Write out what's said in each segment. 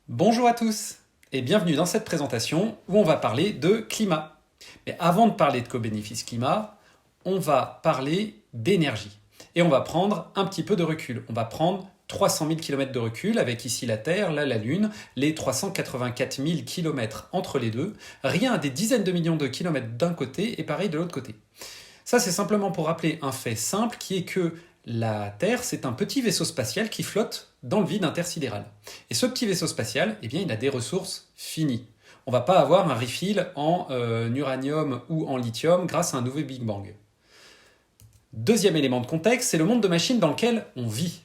Bonjour à tous et bienvenue dans cette présentation où on va parler de climat. Mais avant de parler de co-bénéfice climat, on va parler d'énergie. Et on va prendre un petit peu de recul. On va prendre 300 000 km de recul avec ici la Terre, là la Lune, les 384 000 km entre les deux, rien à des dizaines de millions de kilomètres d'un côté et pareil de l'autre côté. Ça c'est simplement pour rappeler un fait simple qui est que la Terre, c'est un petit vaisseau spatial qui flotte dans le vide intersidéral. Et ce petit vaisseau spatial, eh bien, il a des ressources finies. On ne va pas avoir un refill en uranium ou en lithium grâce à un nouveau Big Bang. Deuxième élément de contexte, c'est le monde de machines dans lequel on vit.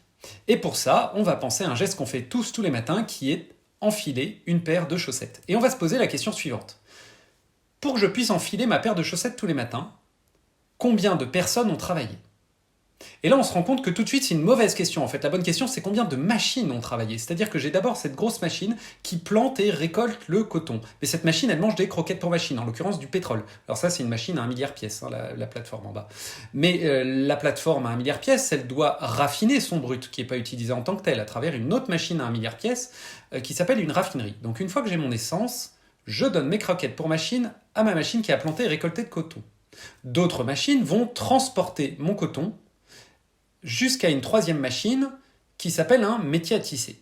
Et pour ça, on va penser à un geste qu'on fait tous les matins qui est enfiler une paire de chaussettes. Et on va se poser la question suivante. Pour que je puisse enfiler ma paire de chaussettes tous les matins, combien de personnes ont travaillé ? Et là, on se rend compte que tout de suite, c'est une mauvaise question. En fait, la bonne question, c'est combien de machines ont travaillé. C'est-à-dire que j'ai d'abord cette grosse machine qui plante et récolte le coton. Mais cette machine, elle mange des croquettes pour machine, en l'occurrence du pétrole. Alors ça, c'est une machine à 1 milliard pièces, hein, la plateforme en bas. Mais la plateforme à 1 milliard pièces, elle doit raffiner son brut, qui n'est pas utilisé en tant que tel, à travers une autre machine à 1 milliard pièces, qui s'appelle une raffinerie. Donc une fois que j'ai mon essence, je donne mes croquettes pour machine à ma machine qui a planté et récolté le coton. D'autres machines vont transporter mon coton jusqu'à une troisième machine qui s'appelle un métier à tisser.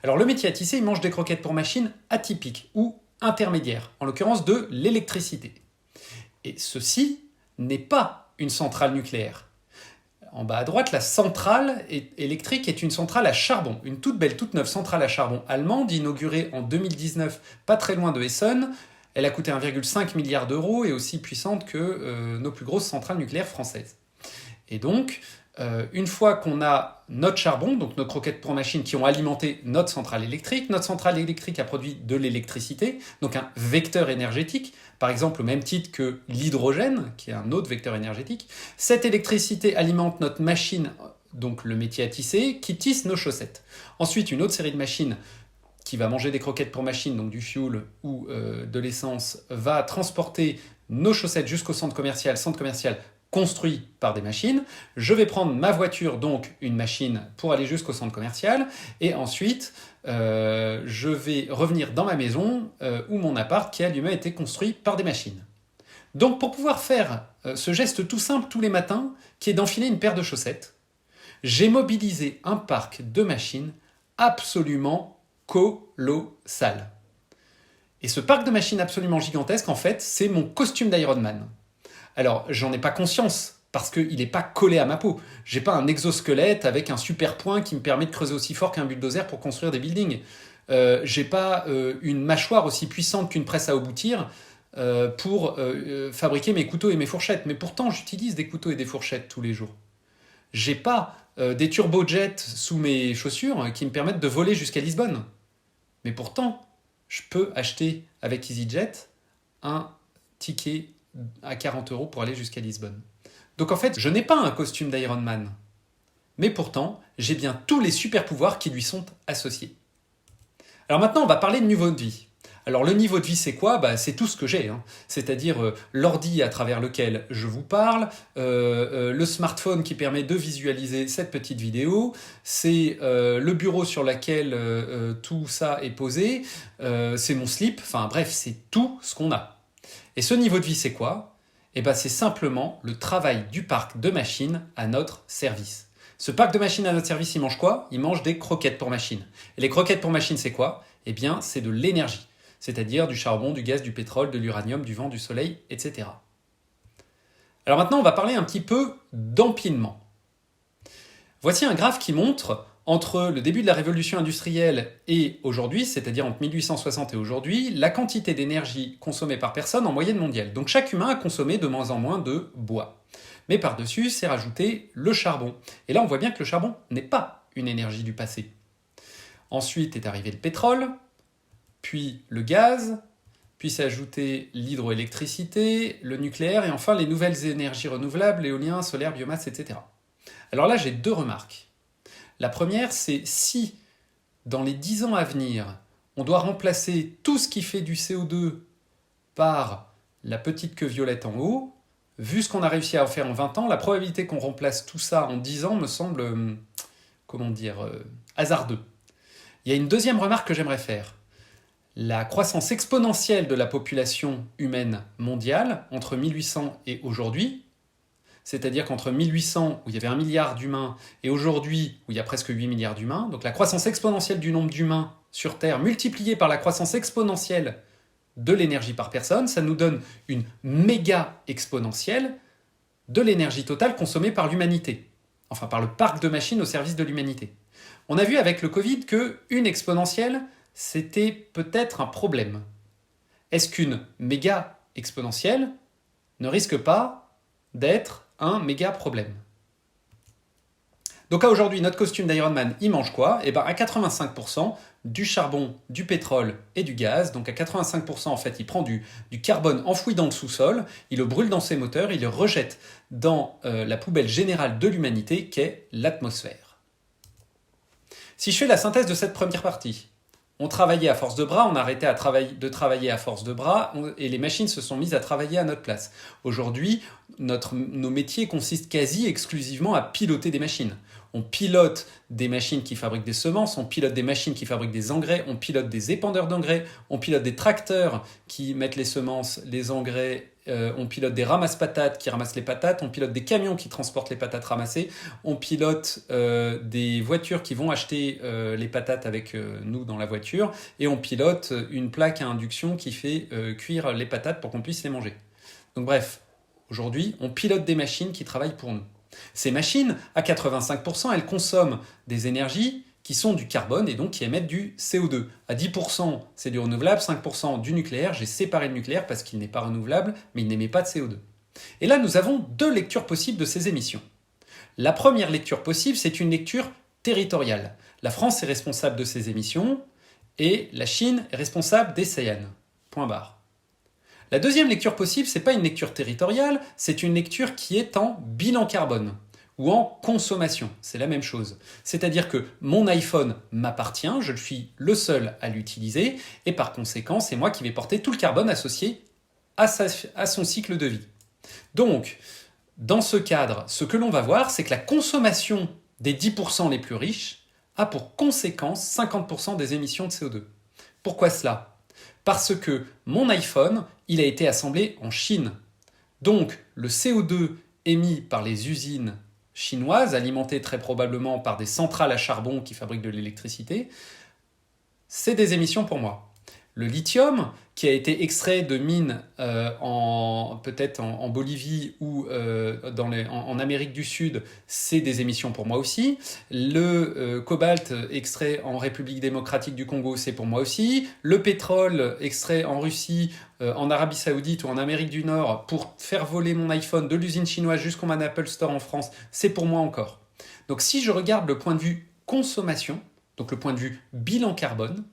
Alors le métier à tisser, il mange des croquettes pour machine atypiques ou intermédiaires, en l'occurrence de l'électricité. Et ceci n'est pas une centrale nucléaire. En bas à droite, la centrale électrique est une centrale à charbon, une toute belle, toute neuve centrale à charbon allemande, inaugurée en 2019, pas très loin de Essen. Elle a coûté 1,5 milliard d'euros et aussi puissante que nos plus grosses centrales nucléaires françaises. Et donc, une fois qu'on a notre charbon, donc nos croquettes pour machine qui ont alimenté notre centrale électrique a produit de l'électricité, donc un vecteur énergétique, par exemple au même titre que l'hydrogène, qui est un autre vecteur énergétique. Cette électricité alimente notre machine, donc le métier à tisser, qui tisse nos chaussettes. Ensuite, une autre série de machines qui va manger des croquettes pour machine, donc du fuel ou de l'essence, va transporter nos chaussettes jusqu'au centre commercial construit par des machines. Je vais prendre ma voiture, donc une machine, pour aller jusqu'au centre commercial. Et ensuite, je vais revenir dans ma maison ou mon appart qui a lui-même été construit par des machines. Donc pour pouvoir faire ce geste tout simple tous les matins, qui est d'enfiler une paire de chaussettes, j'ai mobilisé un parc de machines absolument colossal. Et ce parc de machines absolument gigantesque, en fait, c'est mon costume d'Iron Man. Alors, j'en ai pas conscience, parce qu'il n'est pas collé à ma peau. J'ai pas un exosquelette avec un super poing qui me permet de creuser aussi fort qu'un bulldozer pour construire des buildings. J'ai pas une mâchoire aussi puissante qu'une presse à aboutir pour fabriquer mes couteaux et mes fourchettes. Mais pourtant, j'utilise des couteaux et des fourchettes tous les jours. J'ai pas des turbojets sous mes chaussures qui me permettent de voler jusqu'à Lisbonne. Mais pourtant, je peux acheter avec EasyJet un ticket à 40 € pour aller jusqu'à Lisbonne. Donc en fait, je n'ai pas un costume d'Iron Man. Mais pourtant, j'ai bien tous les super pouvoirs qui lui sont associés. Alors maintenant, on va parler de niveau de vie. Alors le niveau de vie, c'est quoi ? C'est tout ce que j'ai. C'est-à-dire l'ordi à travers lequel je vous parle, le smartphone qui permet de visualiser cette petite vidéo, c'est le bureau sur lequel tout ça est posé, c'est mon slip, enfin bref, c'est tout ce qu'on a. Et ce niveau de vie, c'est quoi ? C'est simplement le travail du parc de machines à notre service. Ce parc de machines à notre service, il mange quoi ? Il mange des croquettes pour machines. Et les croquettes pour machines, c'est quoi ? C'est de l'énergie. C'est-à-dire du charbon, du gaz, du pétrole, de l'uranium, du vent, du soleil, etc. Alors maintenant, on va parler un petit peu d'empilement. Voici un graphe qui montre entre le début de la révolution industrielle et aujourd'hui, c'est-à-dire entre 1860 et aujourd'hui, la quantité d'énergie consommée par personne en moyenne mondiale. Donc chaque humain a consommé de moins en moins de bois. Mais par-dessus, c'est rajouté le charbon. Et là, on voit bien que le charbon n'est pas une énergie du passé. Ensuite est arrivé le pétrole, puis le gaz, puis s'est ajouté l'hydroélectricité, le nucléaire et enfin les nouvelles énergies renouvelables, l'éolien, solaire, biomasse, etc. Alors là, j'ai deux remarques. La première, c'est si, dans les 10 ans à venir, on doit remplacer tout ce qui fait du CO2 par la petite queue violette en haut, vu ce qu'on a réussi à faire en 20 ans, la probabilité qu'on remplace tout ça en 10 ans me semble, hasardeux. Il y a une deuxième remarque que j'aimerais faire. la croissance exponentielle de la population humaine mondiale entre 1800 et aujourd'hui, c'est-à-dire qu'entre 1800, où il y avait 1 milliard d'humains, et aujourd'hui, où il y a presque 8 milliards d'humains, donc la croissance exponentielle du nombre d'humains sur Terre multipliée par la croissance exponentielle de l'énergie par personne, ça nous donne une méga exponentielle de l'énergie totale consommée par l'humanité, enfin par le parc de machines au service de l'humanité. On a vu avec le Covid qu'une exponentielle, c'était peut-être un problème. Est-ce qu'une méga exponentielle ne risque pas d'être un méga problème? Donc aujourd'hui, notre costume d'Iron Man, il mange quoi? Eh bien à 85%, du charbon, du pétrole et du gaz. Donc à 85%, en fait, il prend du carbone enfoui dans le sous-sol, il le brûle dans ses moteurs, il le rejette dans la poubelle générale de l'humanité qu'est l'atmosphère. Si je fais la synthèse de cette première partie, on travaillait à force de bras, on a arrêté de travailler à force de bras et les machines se sont mises à travailler à notre place. Aujourd'hui, nos métiers consistent quasi exclusivement à piloter des machines. On pilote des machines qui fabriquent des semences, on pilote des machines qui fabriquent des engrais, on pilote des épandeurs d'engrais, on pilote des tracteurs qui mettent les semences, les engrais, on pilote des ramasse-patates qui ramassent les patates, on pilote des camions qui transportent les patates ramassées, on pilote des voitures qui vont acheter les patates avec nous dans la voiture, et on pilote une plaque à induction qui fait cuire les patates pour qu'on puisse les manger. Donc bref, aujourd'hui, on pilote des machines qui travaillent pour nous. Ces machines, à 85%, elles consomment des énergies qui sont du carbone et donc qui émettent du CO2. À 10%, c'est du renouvelable, 5% du nucléaire. J'ai séparé le nucléaire parce qu'il n'est pas renouvelable, mais il n'émet pas de CO2. Et là, nous avons deux lectures possibles de ces émissions. La première lecture possible, c'est une lecture territoriale. La France est responsable de ces émissions et la Chine est responsable des CN. Point barre. La deuxième lecture possible, ce n'est pas une lecture territoriale, c'est une lecture qui est en bilan carbone ou en consommation. C'est la même chose. C'est-à-dire que mon iPhone m'appartient, je suis le seul à l'utiliser et par conséquent, c'est moi qui vais porter tout le carbone associé à son cycle de vie. Donc, dans ce cadre, ce que l'on va voir, c'est que la consommation des 10% les plus riches a pour conséquence 50% des émissions de CO2. Pourquoi cela ? Parce que mon iPhone, il a été assemblé en Chine. Donc, le CO2 émis par les usines chinoises, alimentées très probablement par des centrales à charbon qui fabriquent de l'électricité, c'est des émissions pour moi. Le lithium, qui a été extrait de mines peut-être en Bolivie ou en Amérique du Sud, c'est des émissions pour moi aussi. Le cobalt extrait en République démocratique du Congo, c'est pour moi aussi. Le pétrole extrait en Russie, en Arabie Saoudite ou en Amérique du Nord pour faire voler mon iPhone de l'usine chinoise jusqu'au Apple Store en France, c'est pour moi encore. Donc si je regarde le point de vue consommation, donc le point de vue bilan carbone,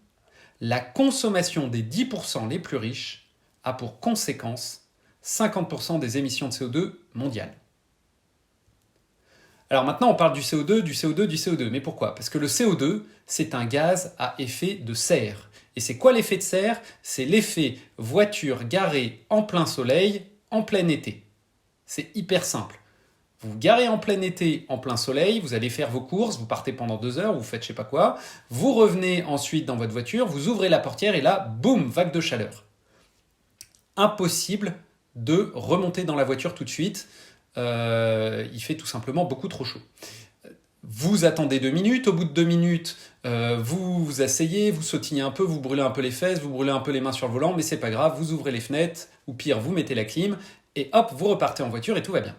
la consommation des 10% les plus riches a pour conséquence 50% des émissions de CO2 mondiales. Alors maintenant, on parle du CO2, du CO2, du CO2. Mais pourquoi ? Parce que le CO2, c'est un gaz à effet de serre. Et c'est quoi l'effet de serre ? C'est l'effet voiture garée en plein soleil, en plein été. C'est hyper simple. Vous vous garez en plein été, en plein soleil, vous allez faire vos courses, vous partez pendant 2 heures, vous faites je sais pas quoi, vous revenez ensuite dans votre voiture, vous ouvrez la portière et là, boum, vague de chaleur. Impossible de remonter dans la voiture tout de suite, il fait tout simplement beaucoup trop chaud. Vous attendez 2 minutes, au bout de 2 minutes, vous vous asseyez, vous sautillez un peu, vous brûlez un peu les fesses, vous brûlez un peu les mains sur le volant, mais c'est pas grave, vous ouvrez les fenêtres, ou pire, vous mettez la clim, et hop, vous repartez en voiture et tout va bien.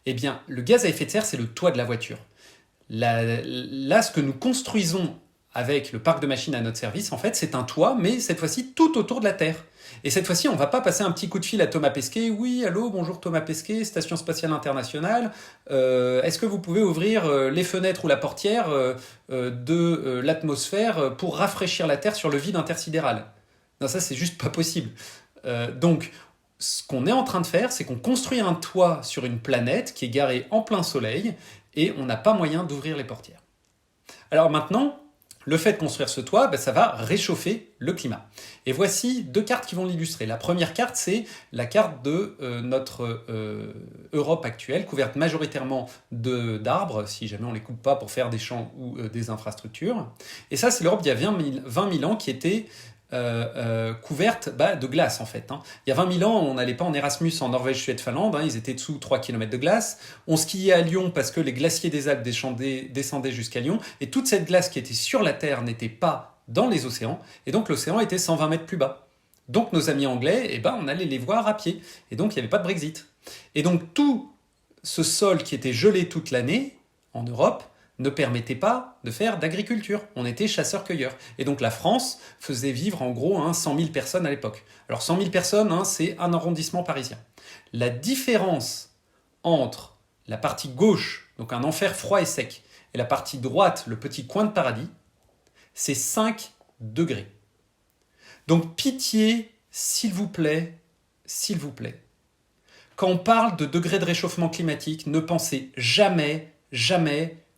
Eh bien, le gaz à effet de serre, c'est le toit de la voiture. Là, ce que nous construisons avec le parc de machines à notre service, en fait, c'est un toit, mais cette fois-ci, tout autour de la Terre. Et cette fois-ci, on ne va pas passer un petit coup de fil à Thomas Pesquet. Oui, allô, bonjour Thomas Pesquet, Station Spatiale Internationale. Est-ce que vous pouvez ouvrir les fenêtres ou la portière de l'atmosphère pour rafraîchir la Terre sur le vide intersidéral ? Non, ça, c'est juste pas possible. Donc, ce qu'on est en train de faire, c'est qu'on construit un toit sur une planète qui est garée en plein soleil et on n'a pas moyen d'ouvrir les portières. Alors maintenant, le fait de construire ce toit, ça va réchauffer le climat. Et voici 2 cartes qui vont l'illustrer. La première carte, c'est la carte de notre Europe actuelle, couverte majoritairement d'arbres, si jamais on ne les coupe pas pour faire des champs ou des infrastructures. Et ça, c'est l'Europe d'il y a 20 000 ans qui était couvertes de glace en fait. Hein. Il y a 20 000 ans, on n'allait pas en Erasmus en Norvège, Suède, Finlande, hein, ils étaient dessous 3 km de glace. On skiait à Lyon parce que les glaciers des Alpes descendaient jusqu'à Lyon, et toute cette glace qui était sur la Terre n'était pas dans les océans, et donc l'océan était 120 mètres plus bas. Donc nos amis anglais, on allait les voir à pied, et donc il n'y avait pas de Brexit. Et donc tout ce sol qui était gelé toute l'année en Europe ne permettait pas de faire d'agriculture. On était chasseurs-cueilleurs. Et donc la France faisait vivre en gros 100 000 personnes à l'époque. Alors 100 000 personnes, c'est un arrondissement parisien. La différence entre la partie gauche, donc un enfer froid et sec, et la partie droite, le petit coin de paradis, c'est 5 degrés. Donc pitié, s'il vous plaît, quand on parle de degrés de réchauffement climatique, ne pensez jamais,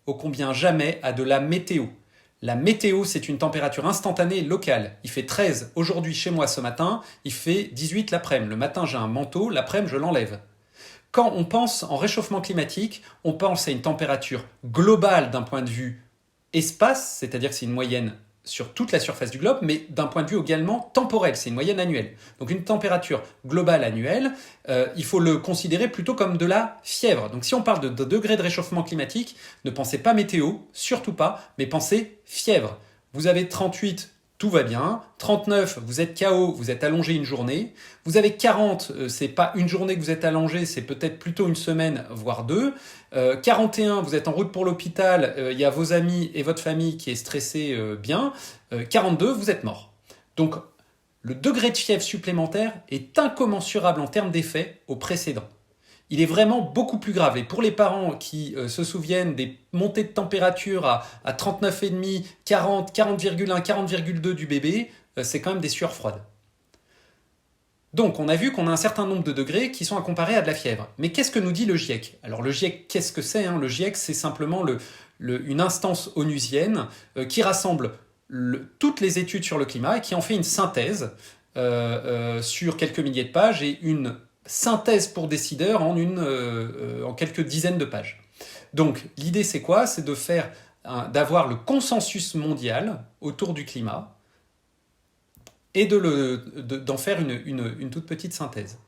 ô combien jamais, à de la météo. La météo, c'est une température instantanée locale. Il fait 13 aujourd'hui chez moi ce matin, il fait 18 l'après-midi. Le matin, j'ai un manteau, l'après-midi, je l'enlève. Quand on pense en réchauffement climatique, on pense à une température globale d'un point de vue espace, c'est-à-dire que c'est une moyenne sur toute la surface du globe, mais d'un point de vue également temporel, c'est une moyenne annuelle. Donc une température globale annuelle, il faut le considérer plutôt comme de la fièvre. Donc si on parle de degrés de réchauffement climatique, ne pensez pas météo, surtout pas, mais pensez fièvre. Vous avez 38, tout va bien. 39, vous êtes KO, vous êtes allongé une journée. Vous avez 40, c'est pas une journée que vous êtes allongé, c'est peut-être plutôt une semaine, voire deux. 41, vous êtes en route pour l'hôpital, il y a vos amis et votre famille qui est stressée bien. 42, vous êtes mort. Donc, le degré de fièvre supplémentaire est incommensurable en termes d'effet au précédent. Il est vraiment beaucoup plus grave. Et pour les parents qui se souviennent des montées de température à 39,5, 40, 40,1, 40,2 du bébé, c'est quand même des sueurs froides. Donc, on a vu qu'on a un certain nombre de degrés qui sont à comparer à de la fièvre. Mais qu'est-ce que nous dit le GIEC? Alors, le GIEC, qu'est-ce que c'est? Le GIEC, c'est simplement une instance onusienne qui rassemble toutes les études sur le climat et qui en fait une synthèse sur quelques milliers de pages et une synthèse pour décideurs en quelques dizaines de pages. Donc, l'idée, c'est quoi? C'est d'avoir le consensus mondial autour du climat et d'en faire une toute petite synthèse.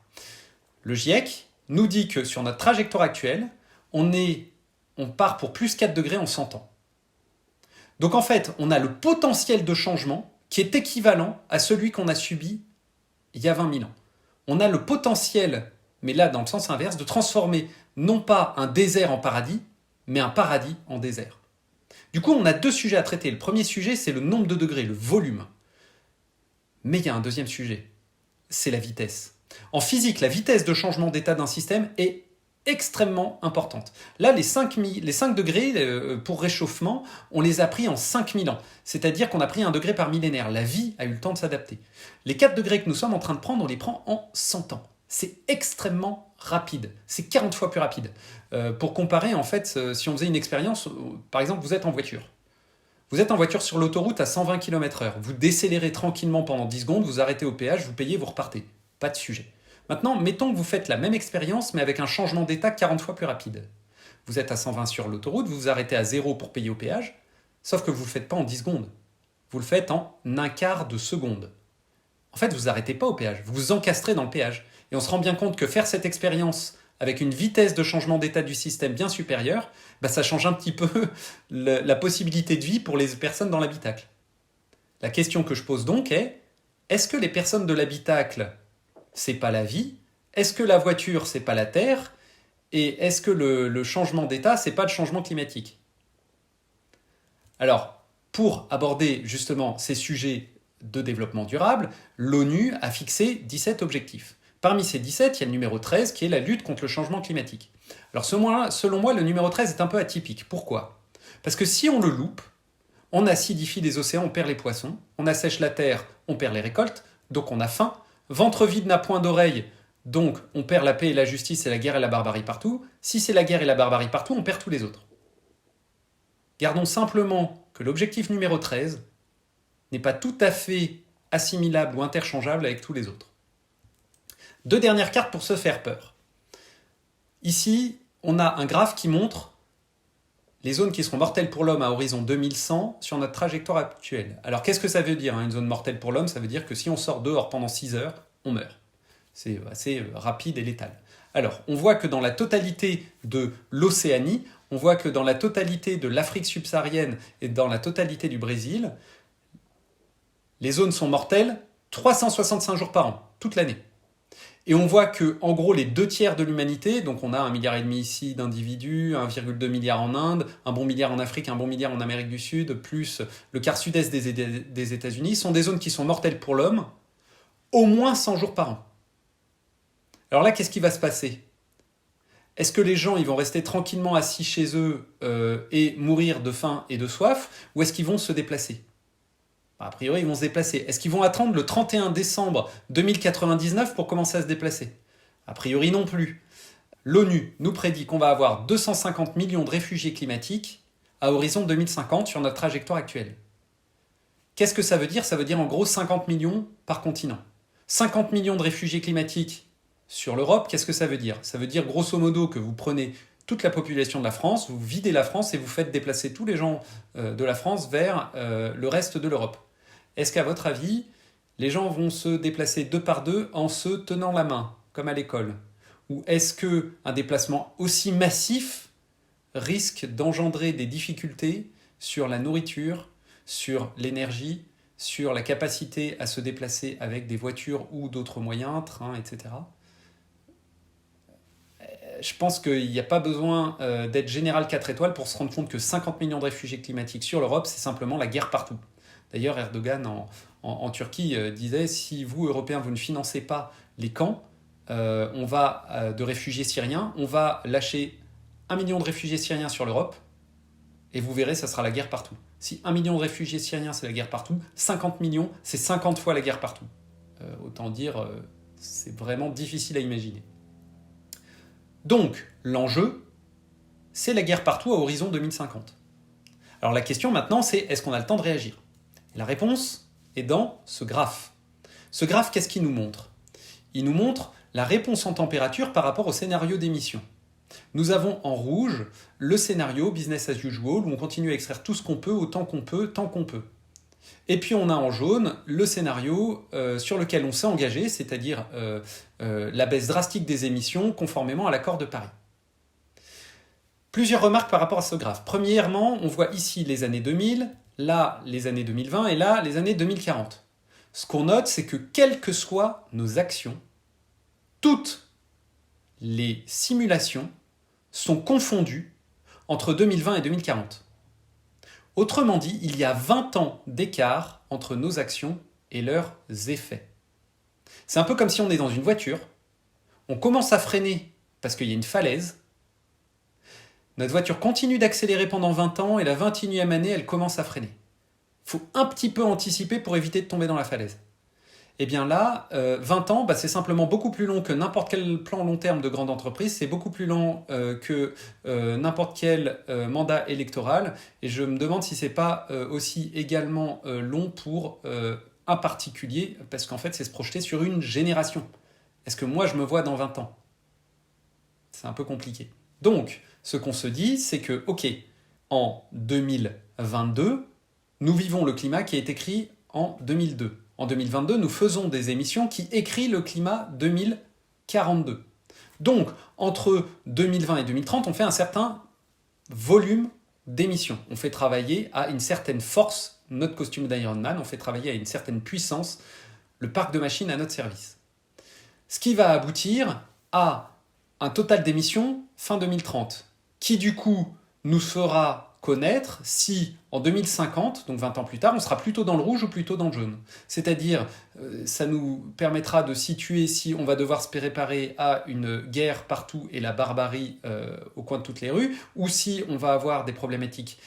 Le GIEC nous dit que sur notre trajectoire actuelle, on part pour plus 4 degrés en 100 ans. Donc en fait, on a le potentiel de changement qui est équivalent à celui qu'on a subi il y a 20 000 ans. On a le potentiel, mais là dans le sens inverse, de transformer non pas un désert en paradis, mais un paradis en désert. Du coup, on a deux sujets à traiter. Le premier sujet, c'est le nombre de degrés, le volume. Mais il y a un deuxième sujet, c'est la vitesse. En physique, la vitesse de changement d'état d'un système est extrêmement importante. Là, les 5 degrés pour réchauffement, on les a pris en 5000 ans. C'est-à-dire qu'on a pris 1 degré par millénaire. La vie a eu le temps de s'adapter. Les 4 degrés que nous sommes en train de prendre, on les prend en 100 ans. C'est extrêmement rapide. C'est 40 fois plus rapide. Pour comparer, en fait, si on faisait une expérience, par exemple, vous êtes en voiture. Vous êtes en voiture sur l'autoroute à 120 km/h. Vous décélérez tranquillement pendant 10 secondes, vous arrêtez au péage, vous payez, vous repartez. Pas de sujet. Maintenant, mettons que vous faites la même expérience, mais avec un changement d'état 40 fois plus rapide. Vous êtes à 120 sur l'autoroute, vous vous arrêtez à 0 pour payer au péage, sauf que vous ne le faites pas en 10 secondes. Vous le faites en un quart de seconde. En fait, vous n'arrêtez pas au péage, vous vous encastrez dans le péage. Et on se rend bien compte que faire cette expérience avec une vitesse de changement d'état du système bien supérieure, ça change un petit peu la possibilité de vie pour les personnes dans l'habitacle. La question que je pose donc est, est-ce que les personnes de l'habitacle, c'est pas la vie? Est-ce que la voiture, c'est pas la Terre? Et est-ce que le changement d'état, c'est pas le changement climatique? Alors, pour aborder justement ces sujets de développement durable, l'ONU a fixé 17 objectifs. Parmi ces 17, il y a le numéro 13 qui est la lutte contre le changement climatique. Alors selon moi, le numéro 13 est un peu atypique. Pourquoi? Parce que si on le loupe, on acidifie les océans, on perd les poissons, on assèche la terre, on perd les récoltes, donc on a faim, ventre vide n'a point d'oreille, donc on perd la paix et la justice et la guerre et la barbarie partout. Si c'est la guerre et la barbarie partout, on perd tous les autres. Gardons simplement que l'objectif numéro 13 n'est pas tout à fait assimilable ou interchangeable avec tous les autres. Deux dernières cartes pour se faire peur. Ici, on a un graphe qui montre les zones qui seront mortelles pour l'homme à horizon 2100 sur notre trajectoire actuelle. Alors qu'est-ce que ça veut dire, une zone mortelle pour l'homme? Ça veut dire que si on sort dehors pendant 6 heures, on meurt. C'est assez rapide et létal. Alors, on voit que dans la totalité de l'Océanie, on voit que dans la totalité de l'Afrique subsaharienne et dans la totalité du Brésil, les zones sont mortelles 365 jours par an, toute l'année. Et on voit que, en gros, les 2/3 de l'humanité, donc on a 1,5 milliard ici d'individus, 1,2 milliard en Inde, un bon milliard en Afrique, un bon milliard en Amérique du Sud, plus le quart sud-est des États-Unis, sont des zones qui sont mortelles pour l'homme au moins 100 jours par an. Alors là, qu'est-ce qui va se passer? Est-ce que les gens ils vont rester tranquillement assis chez eux et mourir de faim et de soif, ou est-ce qu'ils vont se déplacer? A priori, ils vont se déplacer. Est-ce qu'ils vont attendre le 31 décembre 2099 pour commencer à se déplacer? A priori, non plus. L'ONU nous prédit qu'on va avoir 250 millions de réfugiés climatiques à horizon 2050 sur notre trajectoire actuelle. Qu'est-ce que ça veut dire? Ça veut dire en gros 50 millions par continent. 50 millions de réfugiés climatiques sur l'Europe, qu'est-ce que ça veut dire? Ça veut dire grosso modo que vous prenez toute la population de la France, vous videz la France et vous faites déplacer tous les gens de la France vers le reste de l'Europe. Est-ce qu'à votre avis, les gens vont se déplacer 2 par 2 en se tenant la main, comme à l'école? Ou est-ce qu'un déplacement aussi massif risque d'engendrer des difficultés sur la nourriture, sur l'énergie, sur la capacité à se déplacer avec des voitures ou d'autres moyens, trains, etc. Je pense qu'il n'y a pas besoin d'être général 4 étoiles pour se rendre compte que 50 millions de réfugiés climatiques sur l'Europe, c'est simplement la guerre partout. D'ailleurs, Erdogan en Turquie disait « Si vous, Européens, vous ne financez pas les camps de réfugiés syriens, on va lâcher 1 million de réfugiés syriens sur l'Europe et vous verrez, ça sera la guerre partout. Si 1 million de réfugiés syriens, c'est la guerre partout, 50 millions, c'est 50 fois la guerre partout. Autant dire, c'est vraiment difficile à imaginer. Donc, l'enjeu, c'est la guerre partout à horizon 2050. Alors la question maintenant, c'est est-ce qu'on a le temps de réagir? Et la réponse est dans ce graphe. Ce graphe, qu'est-ce qu'il nous montre? Il nous montre la réponse en température par rapport au scénario d'émission. Nous avons en rouge le scénario business as usual, où on continue à extraire tout ce qu'on peut, autant qu'on peut, tant qu'on peut. Et puis on a en jaune le scénario sur lequel on s'est engagé, c'est-à-dire la baisse drastique des émissions conformément à l'accord de Paris. Plusieurs remarques par rapport à ce graphe. Premièrement, on voit ici les années 2000, là les années 2020 et là les années 2040. Ce qu'on note, c'est que quelles que soient nos actions, toutes les simulations sont confondues entre 2020 et 2040. Autrement dit, il y a 20 ans d'écart entre nos actions et leurs effets. C'est un peu comme si on est dans une voiture, on commence à freiner parce qu'il y a une falaise, notre voiture continue d'accélérer pendant 20 ans et la 21e année, elle commence à freiner. Il faut un petit peu anticiper pour éviter de tomber dans la falaise. Et bien là, 20 ans, c'est simplement beaucoup plus long que n'importe quel plan long terme de grande entreprise, c'est beaucoup plus long que n'importe quel mandat électoral, et je me demande si c'est pas aussi également long pour un particulier, parce qu'en fait c'est se projeter sur une génération. Est-ce que moi je me vois dans 20 ans? C'est un peu compliqué. Donc, ce qu'on se dit, c'est que, ok, en 2022, nous vivons le climat qui est écrit en 2002. En 2022, nous faisons des émissions qui écrivent le climat 2042. Donc, entre 2020 et 2030, on fait un certain volume d'émissions. On fait travailler à une certaine force notre costume d'Iron Man, on fait travailler à une certaine puissance le parc de machines à notre service. Ce qui va aboutir à un total d'émissions fin 2030, qui du coup nous fera connaître si en 2050, donc 20 ans plus tard, on sera plutôt dans le rouge ou plutôt dans le jaune. C'est-à-dire, ça nous permettra de situer si on va devoir se préparer à une guerre partout et la barbarie au coin de toutes les rues, ou si on va avoir des problématiques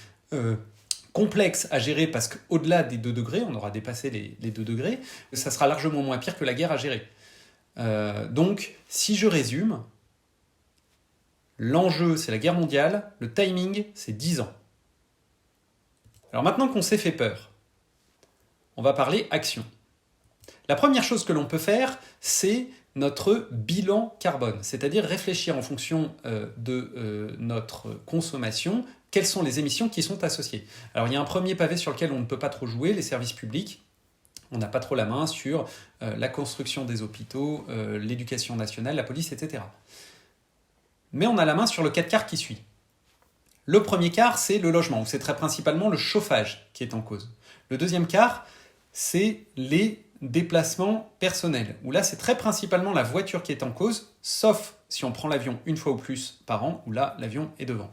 complexes à gérer parce qu'au-delà des 2 degrés, on aura dépassé les 2 degrés, ça sera largement moins pire que la guerre à gérer. Donc, si je résume, l'enjeu, c'est la guerre mondiale, le timing, c'est 10 ans. Alors maintenant qu'on s'est fait peur, on va parler action. La première chose que l'on peut faire, c'est notre bilan carbone, c'est-à-dire réfléchir en fonction de notre consommation quelles sont les émissions qui sont associées. Alors il y a un premier pavé sur lequel on ne peut pas trop jouer, les services publics. On n'a pas trop la main sur la construction des hôpitaux, l'éducation nationale, la police, etc. Mais on a la main sur le 4 quarts qui suit. Le premier quart, c'est le logement, où c'est très principalement le chauffage qui est en cause. Le deuxième quart, c'est les déplacements personnels, où là, c'est très principalement la voiture qui est en cause, sauf si on prend l'avion une fois ou plus par an, où là, l'avion est devant.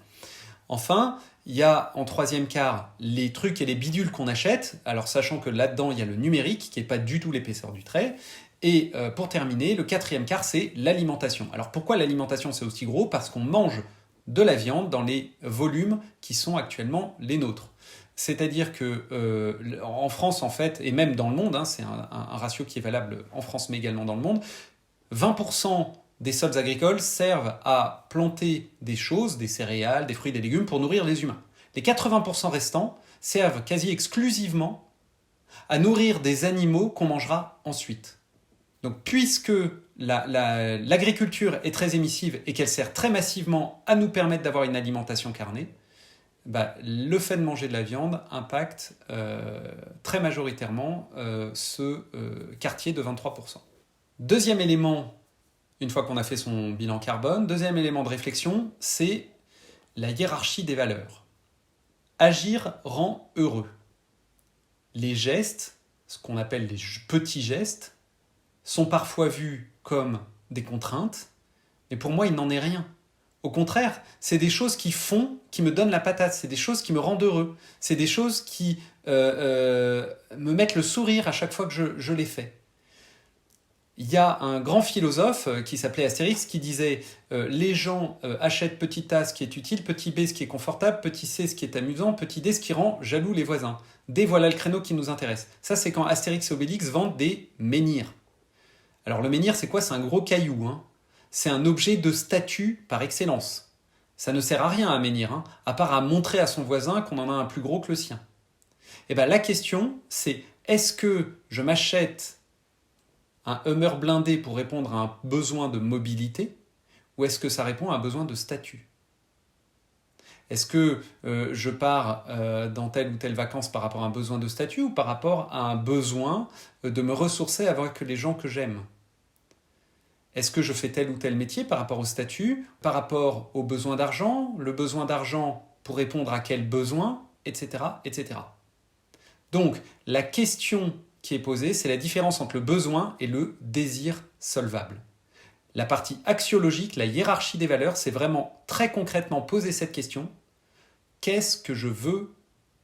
Enfin, il y a en troisième quart les trucs et les bidules qu'on achète, alors sachant que là-dedans, il y a le numérique, qui n'est pas du tout l'épaisseur du trait. Et pour terminer, le quatrième quart, c'est l'alimentation. Alors pourquoi l'alimentation, c'est aussi gros? Parce qu'on mange de la viande dans les volumes qui sont actuellement les nôtres. C'est-à-dire que en France, en fait, et même dans le monde, hein, c'est un ratio qui est valable en France mais également dans le monde, 20% des sols agricoles servent à planter des choses, des céréales, des fruits, des légumes pour nourrir les humains. Les 80% restants servent quasi exclusivement à nourrir des animaux qu'on mangera ensuite. Donc puisque l'agriculture est très émissive et qu'elle sert très massivement à nous permettre d'avoir une alimentation carnée, le fait de manger de la viande impacte très majoritairement ce quartier de 23%. Deuxième élément, une fois qu'on a fait son bilan carbone, deuxième élément de réflexion, c'est la hiérarchie des valeurs. Agir rend heureux. Les gestes, ce qu'on appelle les petits gestes, sont parfois vus comme des contraintes, mais pour moi, il n'en est rien. Au contraire, c'est des choses qui me donnent la patate, c'est des choses qui me rendent heureux, c'est des choses qui me mettent le sourire à chaque fois que je les fais. Il y a un grand philosophe qui s'appelait Astérix qui disait les gens achètent petit A ce qui est utile, petit B ce qui est confortable, petit C ce qui est amusant, petit D ce qui rend jaloux les voisins. D voilà le créneau qui nous intéresse. Ça c'est quand Astérix et Obélix vendent des menhirs. Alors le menhir c'est quoi? C'est un gros caillou, hein. C'est un objet de statut par excellence. Ça ne sert à rien un menhir, hein, à part à montrer à son voisin qu'on en a un plus gros que le sien. Et la question c'est est-ce que je m'achète un Hummer blindé pour répondre à un besoin de mobilité ou est-ce que ça répond à un besoin de statut? Est-ce que je pars dans telle ou telle vacance par rapport à un besoin de statut ou par rapport à un besoin de me ressourcer avec les gens que j'aime? Est-ce que je fais tel ou tel métier par rapport au statut, par rapport au besoin d'argent, le besoin d'argent pour répondre à quel besoin, etc., etc. Donc, la question qui est posée, c'est la différence entre le besoin et le désir solvable. La partie axiologique, la hiérarchie des valeurs, c'est vraiment très concrètement poser cette question. Qu'est-ce que je veux?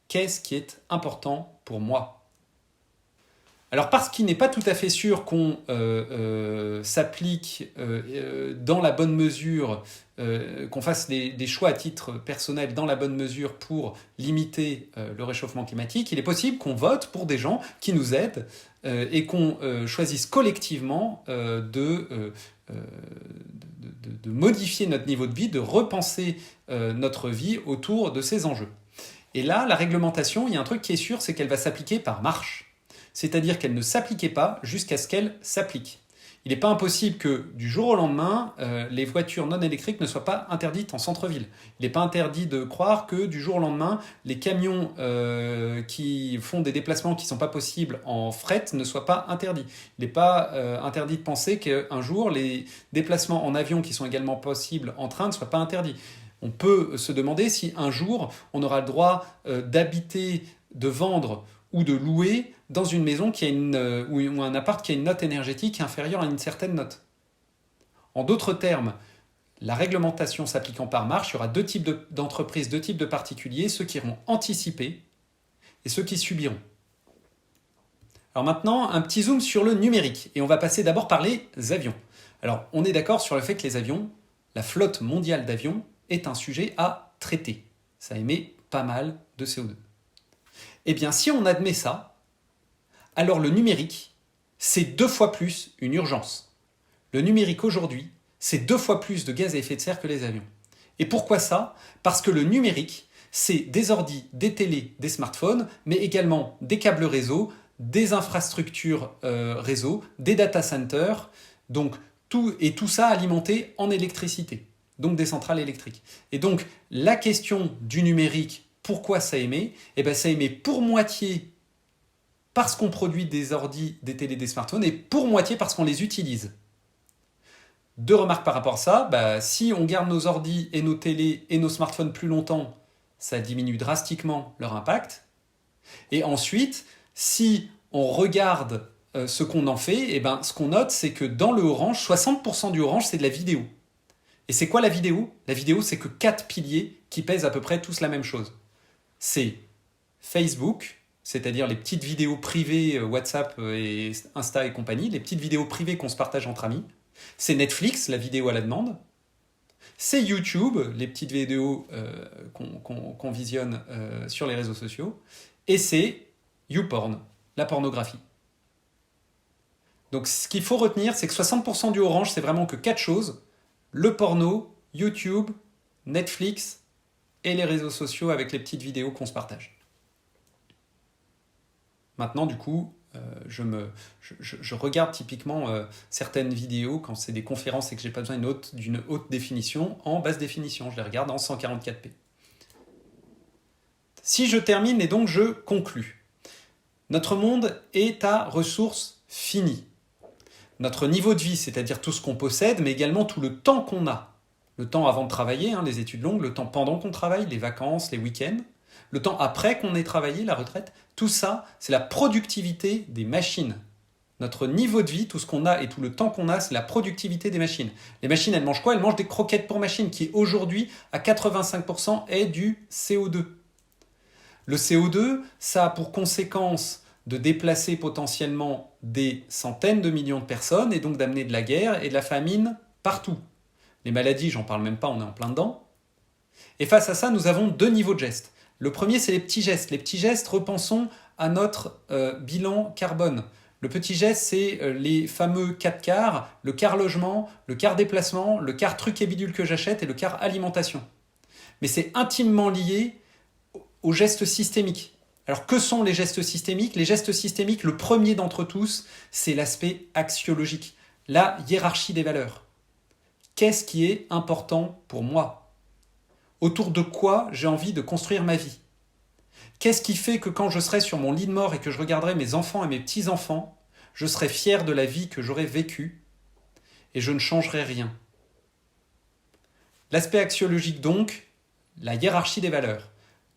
Qu'est-ce qui est important pour moi? Alors parce qu'il n'est pas tout à fait sûr qu'on s'applique dans la bonne mesure, qu'on fasse des choix à titre personnel dans la bonne mesure pour limiter le réchauffement climatique, il est possible qu'on vote pour des gens qui nous aident et qu'on choisisse collectivement de modifier notre niveau de vie, de repenser notre vie autour de ces enjeux. Et là, la réglementation, il y a un truc qui est sûr, c'est qu'elle va s'appliquer par marche. C'est-à-dire qu'elle ne s'appliquait pas jusqu'à ce qu'elle s'applique. Il n'est pas impossible que du jour au lendemain, les voitures non électriques ne soient pas interdites en centre-ville. Il n'est pas interdit de croire que du jour au lendemain, les camions qui font des déplacements qui ne sont pas possibles en fret ne soient pas interdits. Il n'est pas interdit de penser qu'un jour, les déplacements en avion qui sont également possibles en train ne soient pas interdits. On peut se demander si un jour, on aura le droit d'habiter, de vendre ou de louer dans une maison qui a ou un appart qui a une note énergétique inférieure à une certaine note. En d'autres termes, la réglementation s'appliquant par marche, il y aura deux types d'entreprises, deux types de particuliers, ceux qui iront anticiper et ceux qui subiront. Alors maintenant, un petit zoom sur le numérique. Et on va passer d'abord par les avions. Alors, on est d'accord sur le fait que les avions, la flotte mondiale d'avions, est un sujet à traiter. Ça émet pas mal de CO2. Eh bien, si on admet ça, alors le numérique, c'est 2 fois plus une urgence. Le numérique aujourd'hui, c'est 2 fois plus de gaz à effet de serre que les avions. Et pourquoi ça? Parce que le numérique, c'est des ordis, des télés, des smartphones, mais également des câbles réseau, des infrastructures réseau, des data centers, donc tout ça alimenté en électricité. donc des centrales électriques. Et donc, la question du numérique, pourquoi ça émet? Eh bien, ça émet pour moitié parce qu'on produit des ordis, des télés, des smartphones, et pour moitié parce qu'on les utilise. Deux remarques par rapport à ça. Si on garde nos ordis et nos télés et nos smartphones plus longtemps, ça diminue drastiquement leur impact. Et ensuite, si on regarde ce qu'on en fait, eh ben, ce qu'on note, c'est que dans le Orange, 60% du Orange, c'est de la vidéo. Et c'est quoi la vidéo? La vidéo, c'est que 4 piliers qui pèsent à peu près tous la même chose. C'est Facebook, c'est-à-dire les petites vidéos privées, WhatsApp et Insta et compagnie, les petites vidéos privées qu'on se partage entre amis. C'est Netflix, la vidéo à la demande. C'est YouTube, les petites vidéos qu'on visionne sur les réseaux sociaux. Et c'est YouPorn, la pornographie. Donc ce qu'il faut retenir, c'est que 60% du Orange, c'est vraiment que 4 choses. Le porno, YouTube, Netflix et les réseaux sociaux avec les petites vidéos qu'on se partage. Maintenant, du coup, je regarde typiquement certaines vidéos quand c'est des conférences et que j'ai pas besoin d'une haute définition en basse définition. Je les regarde en 144p. Si je termine et donc je conclus. Notre monde est à ressources finies. Notre niveau de vie, c'est-à-dire tout ce qu'on possède, mais également tout le temps qu'on a. Le temps avant de travailler, les études longues, le temps pendant qu'on travaille, les vacances, les week-ends, le temps après qu'on ait travaillé, la retraite, tout ça, c'est la productivité des machines. Notre niveau de vie, tout ce qu'on a et tout le temps qu'on a, c'est la productivité des machines. Les machines, elles mangent quoi? Elles mangent des croquettes pour machines, qui aujourd'hui, à 85%, est du CO2. Le CO2, ça a pour conséquence de déplacer potentiellement des centaines de millions de personnes et donc d'amener de la guerre et de la famine partout. Les maladies, j'en parle même pas, on est en plein dedans. Et face à ça, nous avons 2 niveaux de gestes. Le premier, c'est les petits gestes. Les petits gestes, repensons à notre bilan carbone. Le petit geste, c'est les fameux 4 quarts, le quart logement, le quart déplacement, le quart truc et bidule que j'achète et le quart alimentation. Mais c'est intimement lié aux gestes systémiques. Alors que sont les gestes systémiques? Les gestes systémiques, le premier d'entre tous, c'est l'aspect axiologique, la hiérarchie des valeurs. Qu'est-ce qui est important pour moi? Autour de quoi j'ai envie de construire ma vie? Qu'est-ce qui fait que quand je serai sur mon lit de mort et que je regarderai mes enfants et mes petits-enfants, je serai fier de la vie que j'aurai vécue et je ne changerai rien? L'aspect axiologique donc, la hiérarchie des valeurs.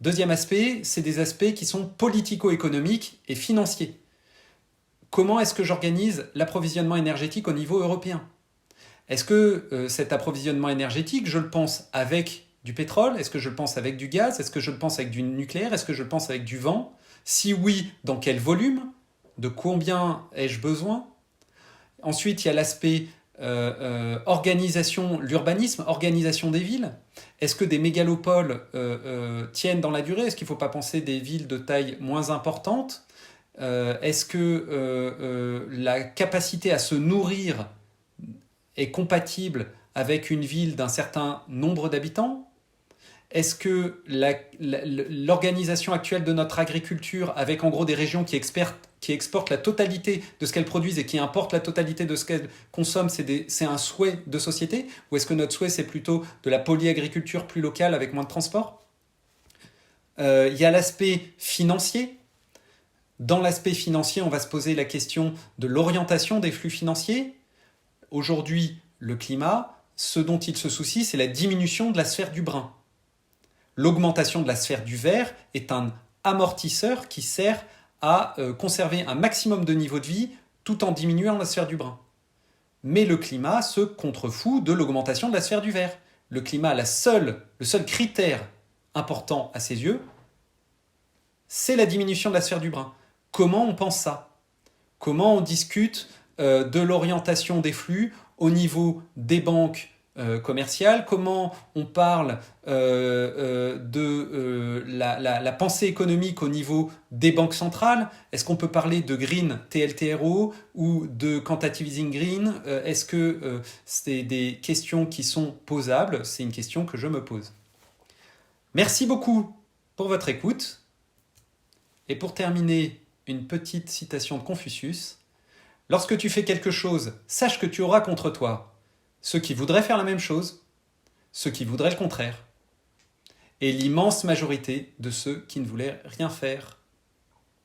Deuxième aspect, c'est des aspects qui sont politico-économiques et financiers. Comment est-ce que j'organise l'approvisionnement énergétique au niveau européen? Est-ce que cet approvisionnement énergétique, je le pense avec du pétrole? Est-ce que je le pense avec du gaz? Est-ce que je le pense avec du nucléaire? Est-ce que je le pense avec du vent? Si oui, dans quel volume? De combien ai-je besoin? Ensuite, il y a l'aspect organisation, l'urbanisme, organisation des villes. Est-ce que des mégalopoles tiennent dans la durée? Est-ce qu'il ne faut pas penser des villes de taille moins importante? Est-ce que la capacité à se nourrir est compatible avec une ville d'un certain nombre d'habitants? Est-ce que l'organisation actuelle de notre agriculture, avec en gros des régions qui exportent la totalité de ce qu'elles produisent et qui importent la totalité de ce qu'elles consomment, c'est un souhait de société? Ou est-ce que notre souhait, c'est plutôt de la polyagriculture plus locale avec moins de transport? Il y a l'aspect financier. Dans l'aspect financier, on va se poser la question de l'orientation des flux financiers. Aujourd'hui, le climat, ce dont il se soucie, c'est la diminution de la sphère du brun. L'augmentation de la sphère du vert est un amortisseur qui sert à conserver un maximum de niveau de vie tout en diminuant la sphère du brun. Mais le climat se contrefout de l'augmentation de la sphère du vert. Le climat, le seul critère important à ses yeux, c'est la diminution de la sphère du brun. Comment on pense ça? Comment on discute de l'orientation des flux au niveau des banques commerciales? Comment on parle de la pensée économique au niveau des banques centrales? Est-ce qu'on peut parler de green TLTRO ou de quantitative easing green? Est-ce que c'est des questions qui sont posables? C'est une question que je me pose. Merci beaucoup pour votre écoute. Et pour terminer, une petite citation de Confucius. Lorsque tu fais quelque chose, sache que tu auras contre toi ceux qui voudraient faire la même chose, ceux qui voudraient le contraire, et l'immense majorité de ceux qui ne voulaient rien faire.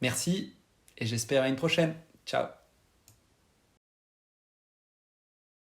Merci et j'espère à une prochaine. Ciao.